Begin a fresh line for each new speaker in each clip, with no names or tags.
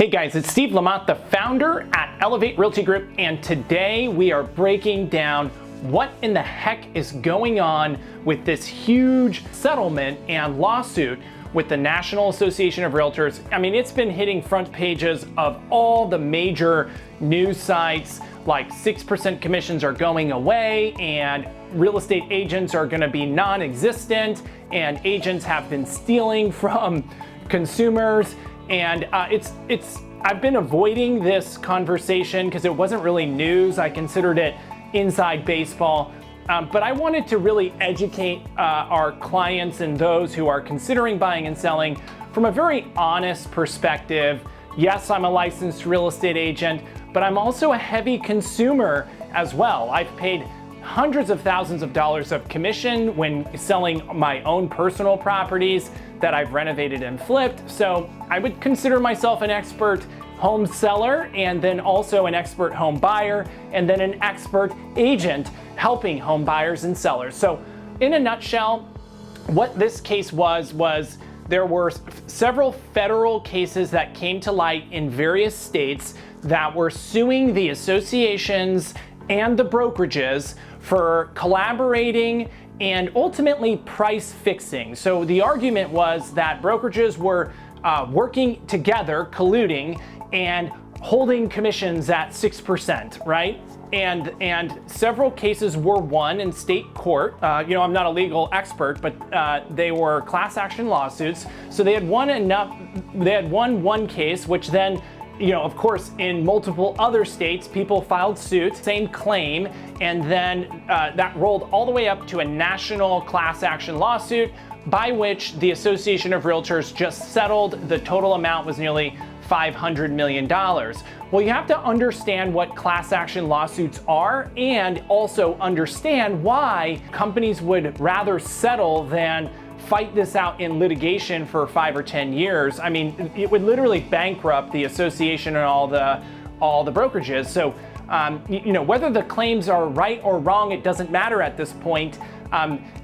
Hey guys, it's Steve Lamont, the founder at Elevate Realty Group, and today we are breaking down what in the heck is going on with this huge settlement and lawsuit with the National Association of Realtors. I mean, it's been hitting front pages of all the major news sites, like 6% commissions are going away and real estate agents are gonna be non-existent and agents have been stealing from consumers. And I've been avoiding this conversation because it wasn't really news. I considered it inside baseball. But I wanted to really educate our clients and those who are considering buying and selling from a very honest perspective. Yes, I'm a licensed real estate agent, but I'm also a heavy consumer as well. I've paid hundreds of thousands of dollars of commission when selling my own personal properties that I've renovated and flipped. So I would consider myself an expert home seller and then also an expert home buyer and then an expert agent helping home buyers and sellers. So in a nutshell, what this case was there were several federal cases that came to light in various states that were suing the associations and the brokerages for collaborating and ultimately price fixing. So the argument was that brokerages were working together, colluding, and holding commissions at 6%, right? And several cases were won in state court. I'm not a legal expert, but they were class action lawsuits. So they had won one case, which then, of course, in multiple other states, people filed suit, same claim, and then that rolled all the way up to a national class action lawsuit by which the Association of Realtors just settled. The total amount was nearly $500 million. Well, you have to understand what class action lawsuits are and also understand why companies would rather settle than fight this out in litigation for 5 or 10 years. I mean, it would literally bankrupt the association and all the brokerages. So, whether the claims are right or wrong, it doesn't matter at this point.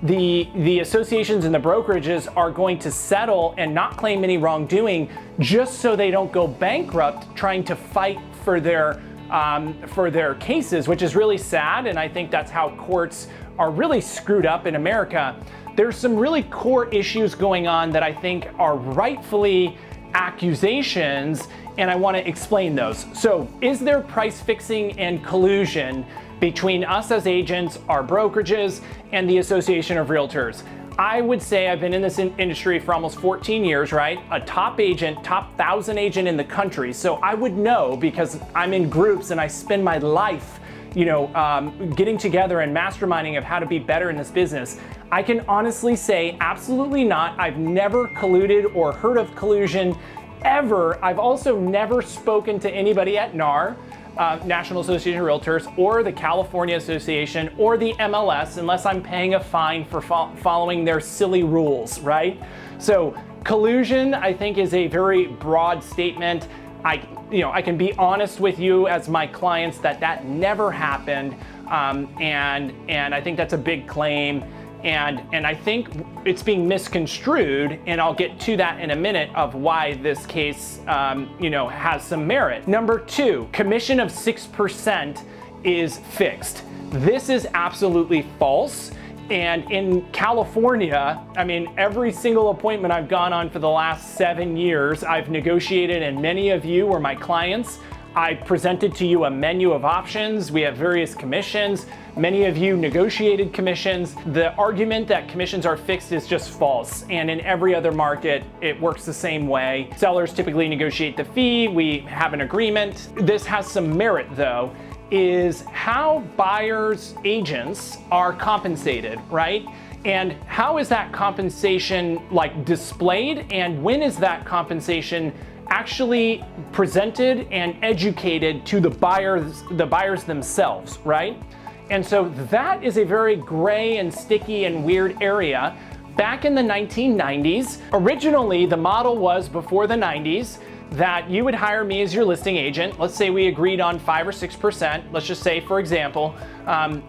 The associations and the brokerages are going to settle and not claim any wrongdoing just so they don't go bankrupt trying to fight for their cases, which is really sad. And I think that's how courts are really screwed up in America. There's some really core issues going on that I think are rightfully accusations, and I want to explain those. So, is there price fixing and collusion between us as agents, our brokerages, and the Association of Realtors? I would say I've been in this industry for almost 14 years, right? A top 1,000 agent in the country. So I would know because I'm in groups and I spend my life getting together and masterminding of how to be better in this business. I can honestly say absolutely not. I've never colluded or heard of collusion ever. I've also never spoken to anybody at NAR, National Association of Realtors, or the California Association, or the MLS, unless I'm paying a fine for following their silly rules, right? So collusion, I think, is a very broad statement. I can be honest with you as my clients that never happened, and I think that's a big claim, and I think it's being misconstrued, and I'll get to that in a minute of why this case, has some merit. Number 2, commission of 6% is fixed. This is absolutely false. And in California, I mean, every single appointment I've gone on for the last 7 years, I've negotiated, and many of you were my clients. I presented to you a menu of options. We have various commissions. Many of you negotiated commissions. The argument that commissions are fixed is just false. And in every other market, it works the same way. Sellers typically negotiate the fee. We have an agreement. This has some merit, though, is how buyers' agents are compensated, right? And how is that compensation displayed, and when is that compensation actually presented and educated to the buyers themselves, right? And so that is a very gray and sticky and weird area. Back in the 1990s, originally the model was before the 90s that you would hire me as your listing agent. Let's say we agreed on 5 or 6%. Let's just say, for example,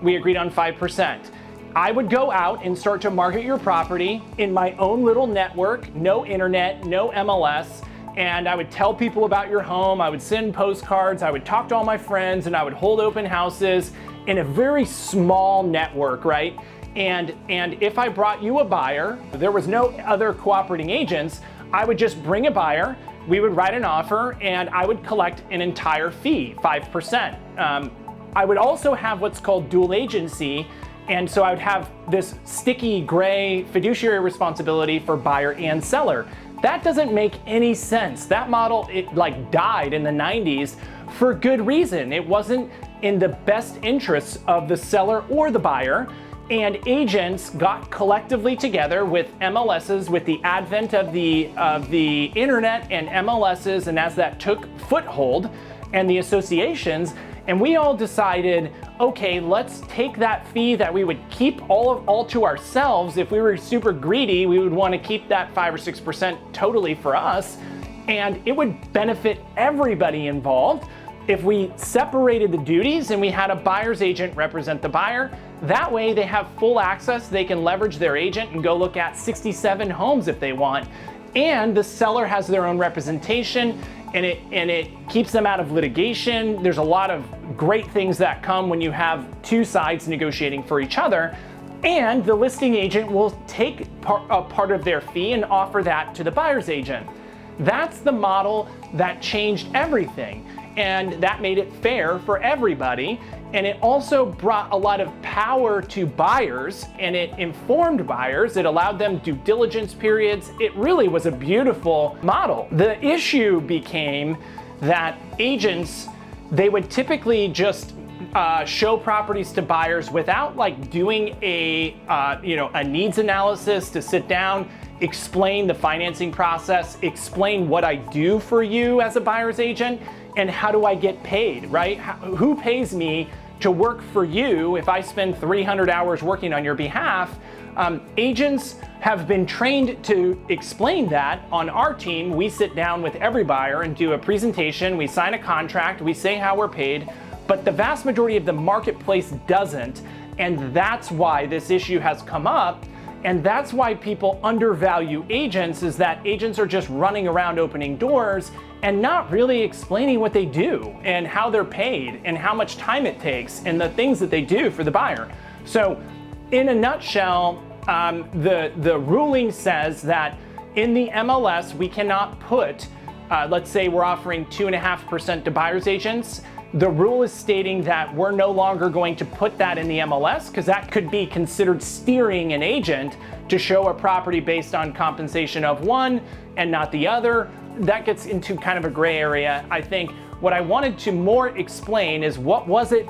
we agreed on 5%. I would go out and start to market your property in my own little network, no internet, no MLS, and I would tell people about your home. I would send postcards. I would talk to all my friends, and I would hold open houses in a very small network, right? And if I brought you a buyer, there was no other cooperating agents, I would just bring a buyer, we would write an offer, and I would collect an entire fee, 5%. I would also have what's called dual agency, and so I would have this sticky gray fiduciary responsibility for buyer and seller. That doesn't make any sense. That model, it like died in the 90s for good reason. It wasn't in the best interests of the seller or the buyer. And agents got collectively together with MLSs, with the advent of the internet and MLSs, and as that took foothold, and the associations, and we all decided, okay, let's take that fee that we would keep all to ourselves. If we were super greedy, we would want to keep that 5 or 6% totally for us, and it would benefit everybody involved if we separated the duties and we had a buyer's agent represent the buyer. That way they have full access, they can leverage their agent and go look at 67 homes if they want. And the seller has their own representation, and it keeps them out of litigation. There's a lot of great things that come when you have two sides negotiating for each other. And the listing agent will take a part of their fee and offer that to the buyer's agent. That's the model that changed everything. And that made it fair for everybody. And it also brought a lot of power to buyers, and it informed buyers. It allowed them due diligence periods. It really was a beautiful model. The issue became that agents, they would typically just show properties to buyers without like doing a needs analysis to sit down, explain the financing process, explain what I do for you as a buyer's agent, and how do I get paid, right? Who pays me to work for you if I spend 300 hours working on your behalf? Agents have been trained to explain that. On our team, we sit down with every buyer and do a presentation, we sign a contract, we say how we're paid, but the vast majority of the marketplace doesn't, and that's why this issue has come up. And that's why people undervalue agents, is that agents are just running around opening doors and not really explaining what they do and how they're paid and how much time it takes and the things that they do for the buyer. So in a nutshell, the ruling says that in the MLS, we cannot put, let's say we're offering 2.5% to buyer's agents. The rule is stating that we're no longer going to put that in the MLS, because that could be considered steering an agent to show a property based on compensation of one and not the other. That gets into kind of a gray area. I think what I wanted to more explain is what was it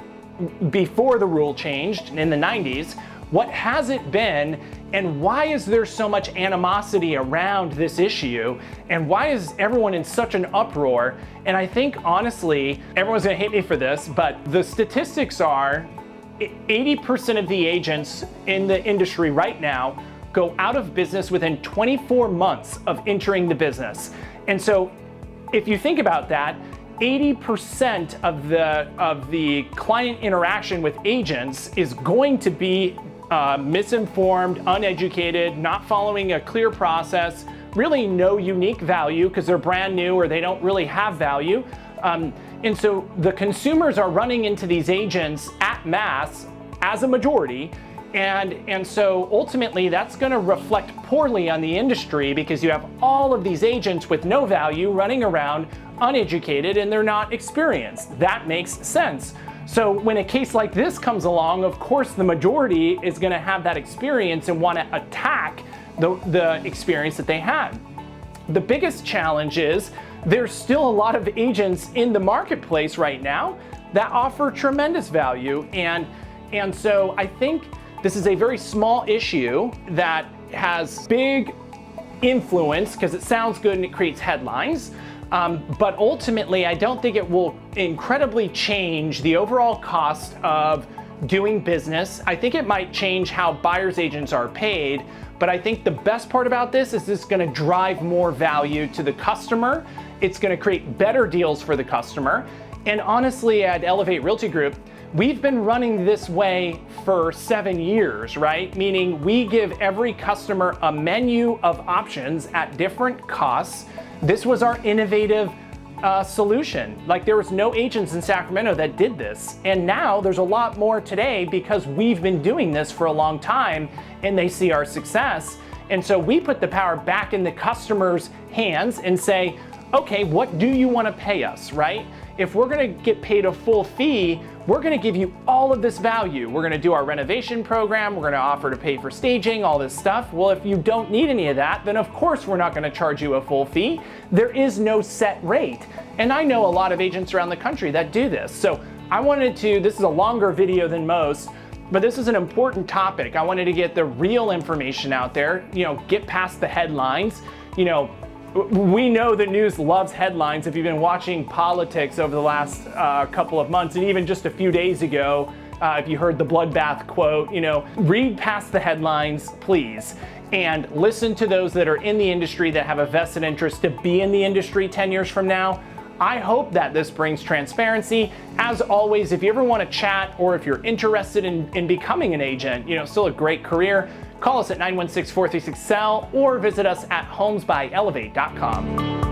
before the rule changed in the 90s, what has it been, and why is there so much animosity around this issue, and why is everyone in such an uproar? And I think honestly, everyone's gonna hate me for this, but the statistics are 80% of the agents in the industry right now go out of business within 24 months of entering the business. And so if you think about that, 80% of the client interaction with agents is going to be misinformed, uneducated, not following a clear process, really no unique value because they're brand new or they don't really have value. And so the consumers are running into these agents at mass as a majority. And so ultimately that's going to reflect poorly on the industry, because you have all of these agents with no value running around uneducated and they're not experienced. That makes sense. So when a case like this comes along, of course the majority is going to have that experience and want to attack the experience that they had. The biggest challenge is there's still a lot of agents in the marketplace right now that offer tremendous value. And so I think this is a very small issue that has big influence because it sounds good and it creates headlines. But ultimately, I don't think it will incredibly change the overall cost of doing business. I think it might change how buyer's agents are paid, but I think the best part about this is it's going to drive more value to the customer. It's going to create better deals for the customer. And honestly, at Elevate Realty Group, we've been running this way for 7 years, right? Meaning we give every customer a menu of options at different costs. This was our innovative solution. Like, there was no agents in Sacramento that did this. And now there's a lot more today because we've been doing this for a long time and they see our success. And so we put the power back in the customer's hands and say, okay, what do you want to pay us, right? If we're going to get paid a full fee, we're going to give you all of this value. We're going to do our renovation program. We're going to offer to pay for staging, all this stuff. Well, if you don't need any of that, then of course we're not going to charge you a full fee. There is no set rate. And I know a lot of agents around the country that do this. So I wanted to, this is a longer video than most, but this is an important topic. I wanted to get the real information out there, get past the headlines. We know the news loves headlines. If you've been watching politics over the last couple of months, and even just a few days ago, if you heard the bloodbath quote, read past the headlines, please, and listen to those that are in the industry that have a vested interest to be in the industry 10 years from now. I hope that this brings transparency. As always, if you ever want to chat or if you're interested in becoming an agent, still a great career, call us at 916-436-SELL or visit us at homesbyelevate.com.